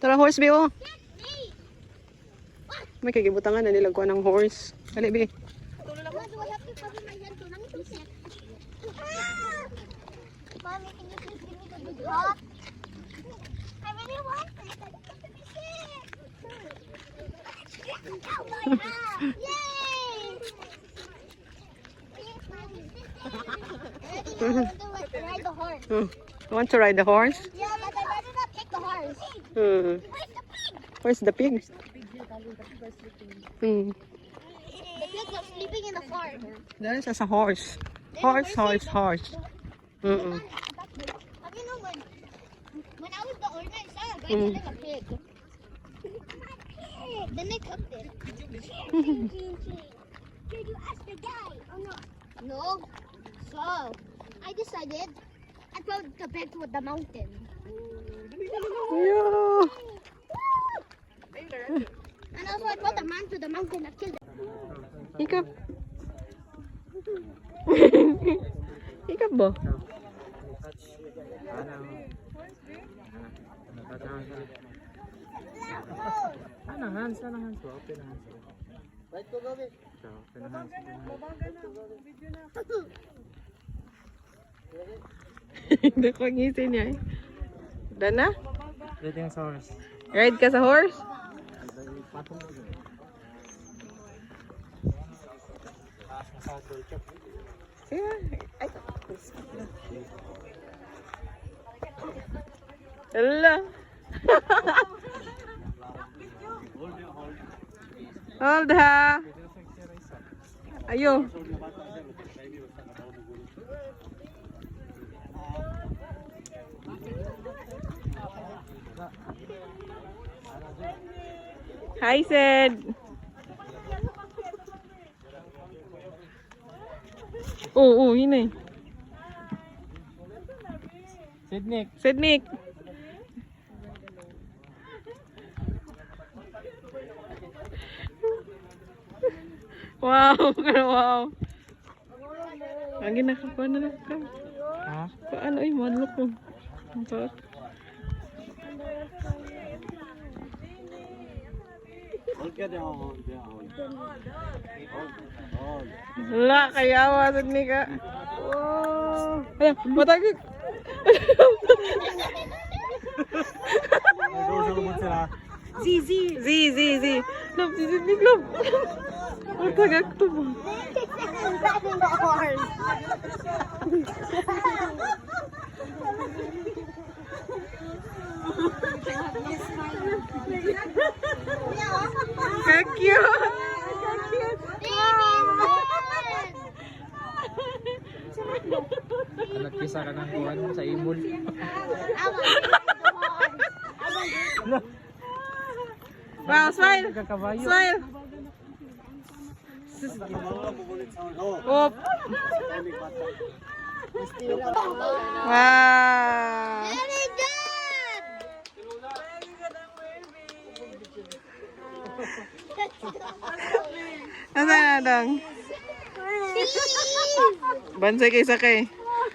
Tara, horse, be, oh. May kagibutangan na nilagkuhan ng horse. Dali, be. Mommy, can you please give me the big rock? I really want it. Yay! Ride the horse. You want to ride the horse? Yeah, but I'd rather not take the horse. Where's the pig? The pig was sleeping in the farm. There is a horse. Horse. Have you know when I was the owner, I saw a guy killing a pig. Then they cooked it. Did you ask the guy or not? No. So I decided I throw the pig to the mountain. Yeah. And also I brought the man to the mountain and killed him. Hikap. Hikap ba? Anang hands. Open hands. Right ko gabi. Open hands. Hindi ko ngisin niya eh. Dana? Dito yung sa horse. Ride ka sa horse? Ay. Hala. Hold ha. Ayo. Hi, Sid. Oo, yun eh. Sidnick. Wow, wow. Ang ginakakuha na lang ka. Ha? Paano ay madlok mo? Ang sarap. Wala, kayawa sa ni ka. Oh. Ay, matagig. Z. Love, si Love. Matagag to ba? Riding the horse. Ka-cute. Nagkisa ka ng kuhan sa imol. Wow, smile. Smile. Op. Wow. Very good. Nasaan na dong? Bansay kay sakay.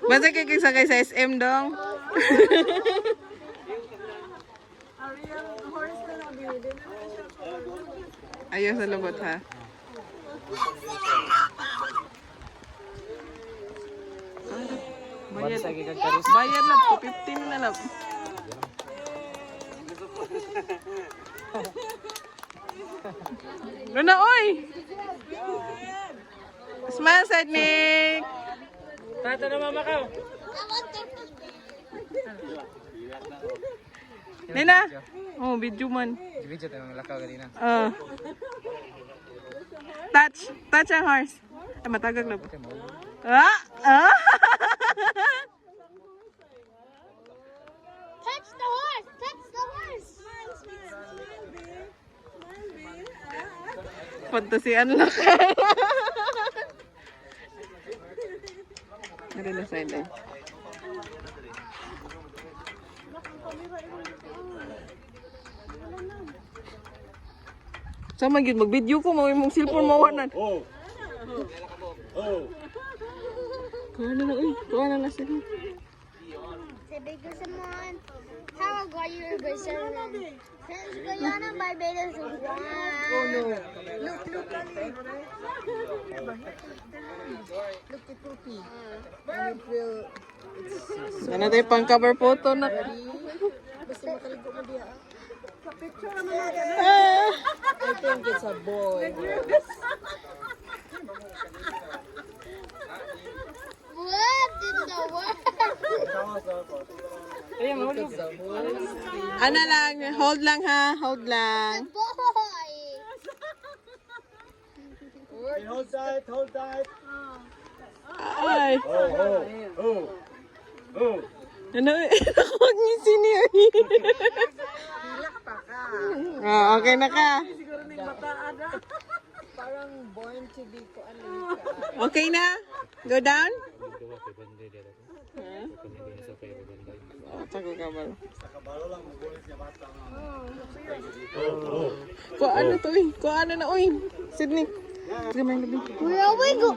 Bansay kay sakay sa SM dong. Ayaw sa lubot ha. Bayar lang po, 15 na lang. Luna, oy! Smile, Sidnick! Tata na mama ka. Nina! Oh, video man. Video tayo ng lakaw kanina. Touch ang horse. Ay, matagag na po. Ah! Touch the horse. Touch the horse. Pantasian lang. Ano na side eh. Sama gyud mag-video ko mo imong cellphone mawanan. Ano na, uy. Kuha na na sila. Sabi ko sa mga Paraguay, Uruguay, Friends Guyana, Barbados, Oh no. Look, Look at Cookie. And it will... Ano tayo pang cover photo na. Basta makaligo mo diya. Ah. I think it's a boy. what in the world? It's a boy. Ano lang, hold lang ha, hold lang. Boy! Hold tight, hold tight. Ay. Oh. Ano, huwag niyo senior. Okay na ka. Parang born to be ko ano. Okay na? Go down? Tago ka ba? Kung ano to eh? Kung ano na uy? Sydney. Gamay na bin. Where are we go?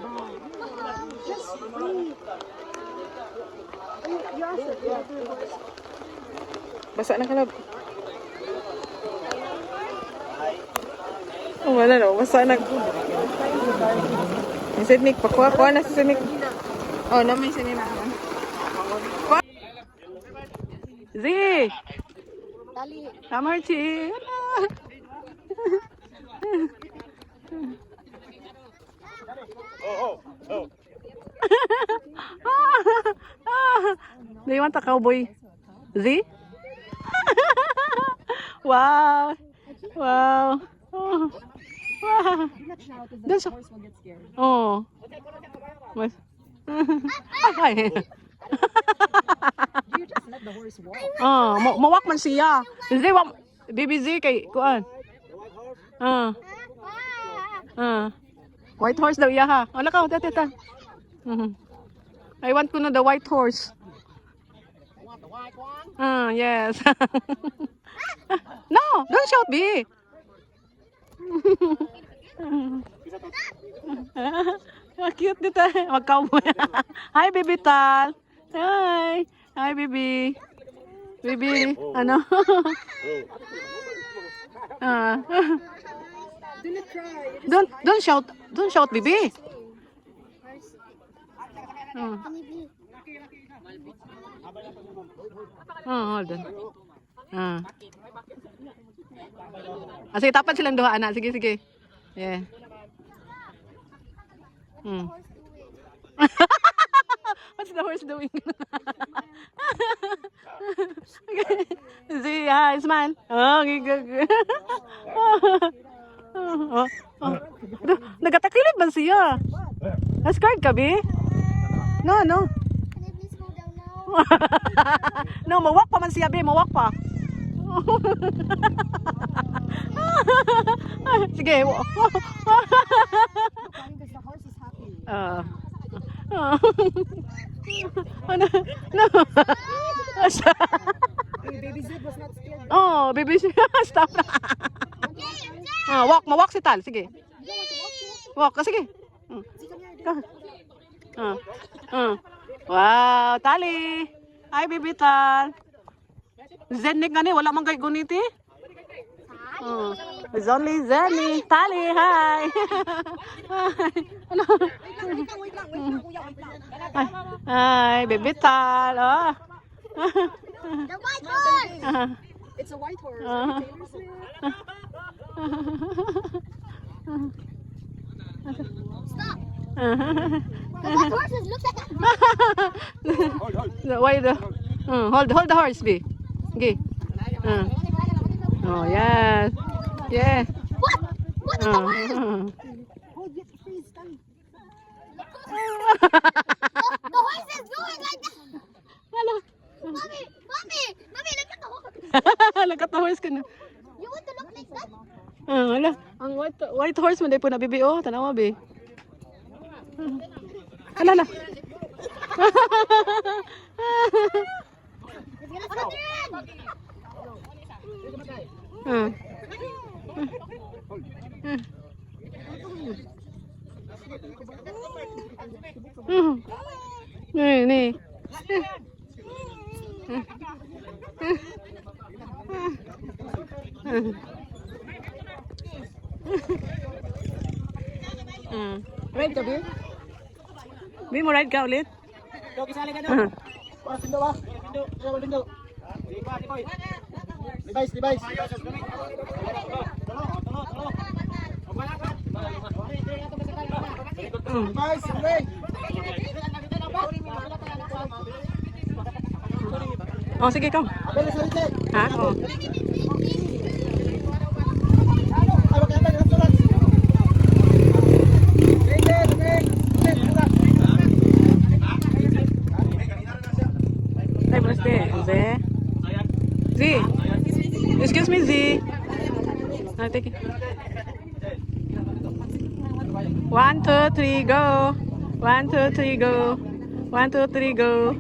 Basa na kalab. Oh, wala na. Basa na. Yung Sydney. Pakuha na si Sydney. Oh, naman yung Sydney na. Z! Dali. Come here, Chi. Do you want a cowboy? Z? Wow. Wow. Oh. Wow. Don't shout. Oh. Mas. Ay. You just let the horse walk. Oh, mawak man siya. Z, wak. Baby Z kay kuan. White horse daw iya ha. Wala ka, tata. I want to know the white horse. Yes. No, don't shout, B. Cute dito. Mag-cowboy. Hi, baby Tal. Hi. Hi, baby. Baby, ano? Don't shout. Don't shout, baby. Hold on. Sige, tapat silang duha, anak. Sige, sige. Yeah. What's the horse doing? See, hi, smile. Oh, good. Nagatakilid ba siya? Scared ka, Bi? No. Can I please go down now? No, mawak pa man siya, Bi. Mawak pa. Sige. The horse is happy. Ano? No. Hey, baby Zed was not scared. Oh, baby. Stop na. Mawak si Tal. Sige. Walk. Sige. Wow, Tali. Hi, baby Tal. Zenik nga ni, wala mang kay guniti. It's only Zenny. Tali, hi. Ano? Hi, baby Tal. Oh. The white horse! It's a white horse. Taylor Swift. Stop! The white horses look at that. Why the? Hold the horse, B. Okay. Oh yes. Yeah. What? What in the world? Oh, yes, freeze. Stand. The horse is going like that. Hello. Mommy, look at the horse. Look at the horse ka na. You want to look like that? Wala. Ang white horse man day po na bibi oh, tanawa be. Hala. It's gonna spin. Ride ka, Bi? Bi, mo ride ka ulit? Dok, isali ka dok. Para sindo ba? Sindo. Levi's. Levi's, okay. Oh, sige, ikaw. Abel, salite. Ha? Oh. Tay, Braste. Z. Z. Excuse me, Z. Ah, take it. 1, 2, 3, go. 1, 2, 3, go. 1, 2, 3, go.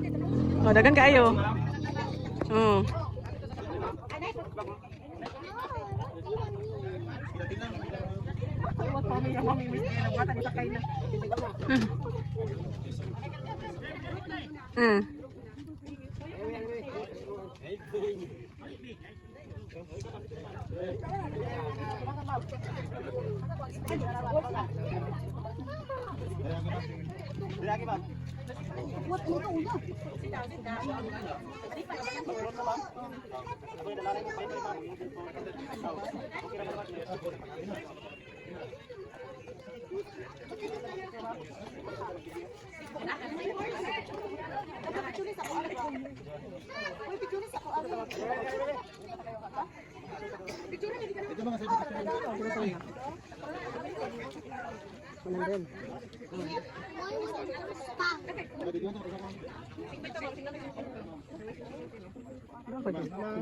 Oh, dagan kayo. Oh.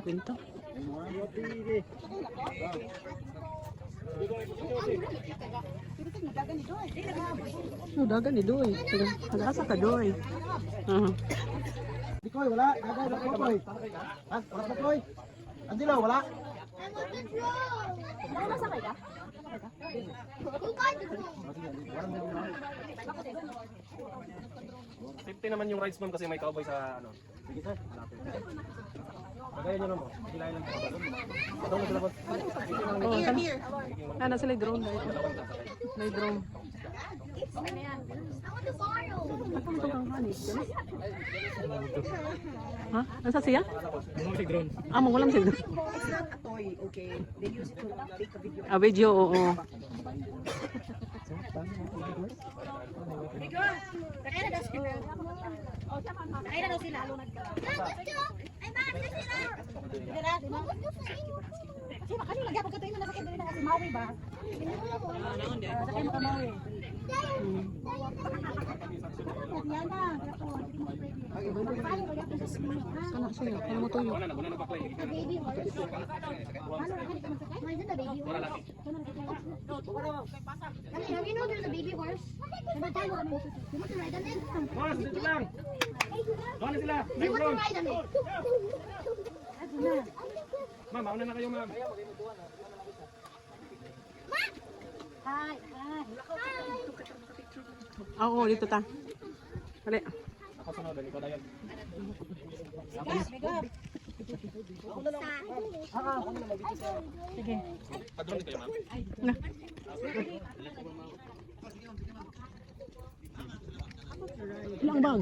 Kwento. Oh, dagan ni Doy. Nag-asa ka, Doy. Dikoy, wala. Gagay, Dikoy. Ha? Wala pa, Dikoy. Angelo, wala. Safety naman yung rides ma'am kasi may cowboy sa ano. Sige, sir. Kagaya nyo naman. Hilahin lang po. Ito mo sila po. Oh, sana sila drone dahil. May drone. Ha? Nasa siya? Ah, mo walang siya. Ah, video, oo. Sana siya, kaya mo tuyo. Baby horse. Why is it a baby horse? Have you know there's a baby horse? You want to ride on it? Boss, dito lang. Doon na sila. You want to ride on it? Ma'am, mauna na kayo ma'am. Hi. Oo, dito ta. Dali. Ako sunod, dali ko na yan. Sige. Padron kayo ma'am. Na. Ilang bag?